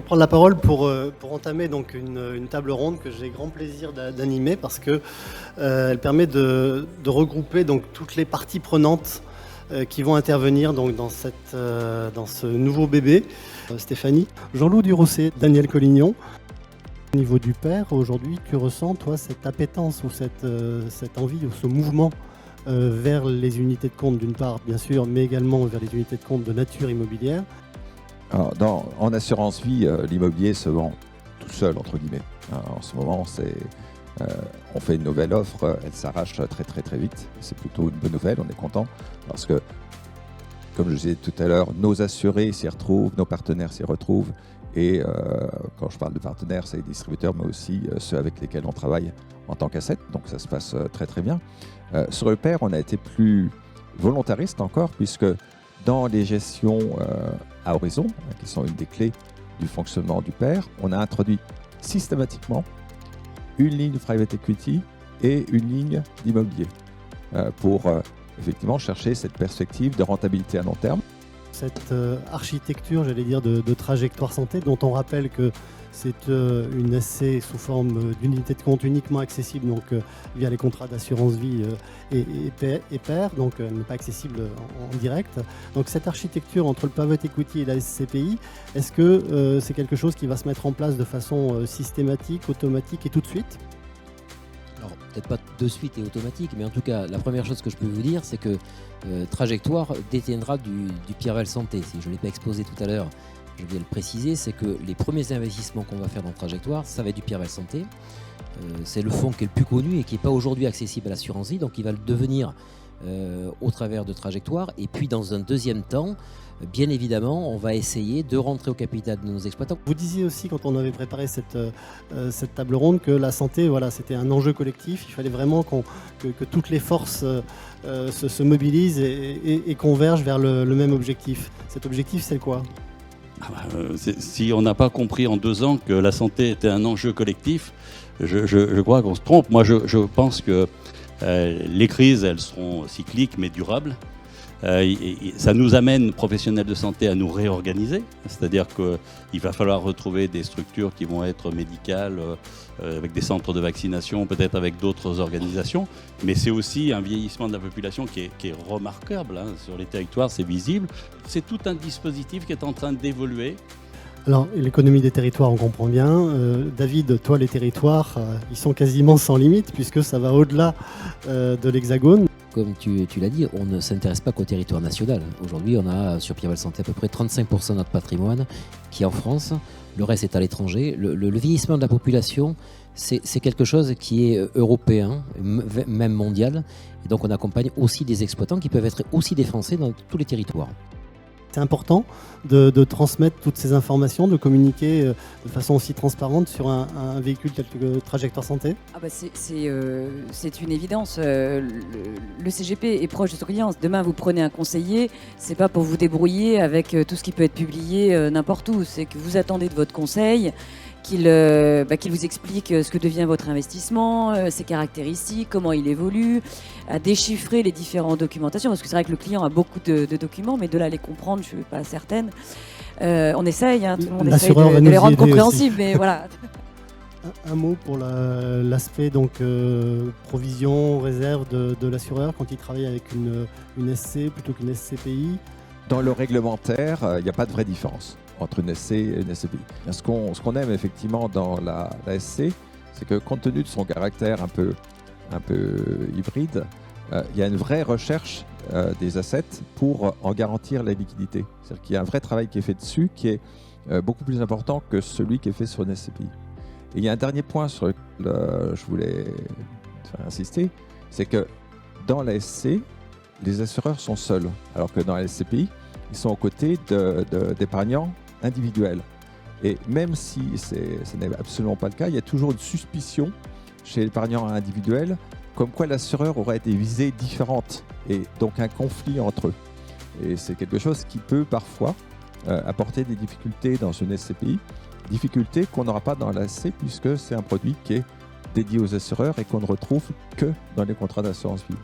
prendre la parole pour entamer donc une table ronde que j'ai grand plaisir d'animer parce que elle permet de regrouper donc toutes les parties prenantes qui vont intervenir donc dans ce nouveau bébé. Stéphanie, Jean-Loup Durossé, Daniel Collignon. Au niveau du père, aujourd'hui, tu ressens toi cette appétence ou cette envie ou ce mouvement vers les unités de compte d'une part bien sûr, mais également vers les unités de compte de nature immobilière. Alors, en assurance vie, l'immobilier se vend tout seul, entre guillemets. En ce moment, on fait une nouvelle offre, elle s'arrache très très très vite. C'est plutôt une bonne nouvelle, on est content parce que, comme je disais tout à l'heure, nos assurés s'y retrouvent, nos partenaires s'y retrouvent. Et quand je parle de partenaires, c'est les distributeurs, mais aussi ceux avec lesquels on travaille en tant qu'asset. Donc ça se passe très très bien. Sur le PER, on a été plus volontariste encore, puisque dans les gestions à horizon, qui sont une des clés du fonctionnement du PER, on a introduit systématiquement une ligne de private equity et une ligne d'immobilier pour effectivement chercher cette perspective de rentabilité à long terme. Cette architecture, j'allais dire, de trajectoire santé, dont on rappelle que c'est une SC sous forme d'unité de compte uniquement accessible donc, via les contrats d'assurance vie et PER, donc n'est pas accessible en direct. Donc cette architecture entre le private equity et la SCPI, est-ce que c'est quelque chose qui va se mettre en place de façon systématique, automatique et tout de suite ? Alors, peut-être pas de suite et automatique, mais en tout cas, la première chose que je peux vous dire, c'est que Trajectoire détiendra du Pierrevel Santé. Si je ne l'ai pas exposé tout à l'heure, je vais le préciser, c'est que les premiers investissements qu'on va faire dans Trajectoire, ça va être du Pierrevel Santé. C'est le fonds qui est le plus connu et qui n'est pas aujourd'hui accessible à l'assurance vie, donc il va le devenir au travers de Trajectoire. Et puis, dans un deuxième temps, bien évidemment, on va essayer de rentrer au capital de nos exploitants. Vous disiez aussi, quand on avait préparé cette table ronde, que la santé, voilà, c'était un enjeu collectif. Il fallait vraiment que toutes les forces se mobilisent et convergent vers le même objectif. Cet objectif, c'est quoi ? Si on n'a pas compris en 2 ans que la santé était un enjeu collectif, je crois qu'on se trompe. Moi, je pense que les crises, elles seront cycliques mais durables. Ça nous amène, professionnels de santé, à nous réorganiser. C'est-à-dire qu'il va falloir retrouver des structures qui vont être médicales, avec des centres de vaccination, peut-être avec d'autres organisations. Mais c'est aussi un vieillissement de la population qui est remarquable. Hein. Sur les territoires, c'est visible. C'est tout un dispositif qui est en train d'évoluer. Alors, l'économie des territoires, on comprend bien. David, toi, les territoires, ils sont quasiment sans limite puisque ça va au-delà de l'Hexagone. Comme tu l'as dit, on ne s'intéresse pas qu'au territoire national. Aujourd'hui, on a sur Pierrevel Santé à peu près 35% de notre patrimoine qui est en France. Le reste est à l'étranger. Le vieillissement de la population, c'est quelque chose qui est européen, même mondial. Et donc, on accompagne aussi des exploitants qui peuvent être aussi des Français dans tous les territoires. C'est important de transmettre toutes ces informations, de communiquer de façon aussi transparente sur un véhicule tel que Trajectoire Santé. C'est une évidence. Le CGP est proche de son client. Demain, vous prenez un conseiller, c'est pas pour vous débrouiller avec tout ce qui peut être publié n'importe où. C'est que vous attendez de votre conseil qu'il vous explique ce que devient votre investissement, ses caractéristiques, comment il évolue, à déchiffrer les différentes documentations, parce que c'est vrai que le client a beaucoup de documents, mais de là à les comprendre, je ne suis pas certaine. On essaye, tout le monde essaye de les rendre compréhensibles, mais voilà. Un mot pour l'aspect donc provision, réserve de l'assureur quand il travaille avec une SC plutôt qu'une SCPI. Dans le réglementaire, il n'y a pas de vraie différence entre une SC et une SCPI. Ce qu'on aime effectivement dans la SC, c'est que compte tenu de son caractère un peu hybride, il y a une vraie recherche des assets pour en garantir la liquidité. C'est-à-dire qu'il y a un vrai travail qui est fait dessus qui est beaucoup plus important que celui qui est fait sur une SCPI. Et il y a un dernier point sur lequel je voulais insister, c'est que dans la SC, les assureurs sont seuls, alors que dans la SCPI, ils sont aux côtés d'épargnants individuels. Et même si ce n'est absolument pas le cas, il y a toujours une suspicion chez l'épargnant individuel comme quoi l'assureur aurait des visées différentes et donc un conflit entre eux. Et c'est quelque chose qui peut parfois apporter des difficultés dans une SCPI, difficultés qu'on n'aura pas dans la SC puisque c'est un produit qui est dédié aux assureurs et qu'on ne retrouve que dans les contrats d'assurance vie.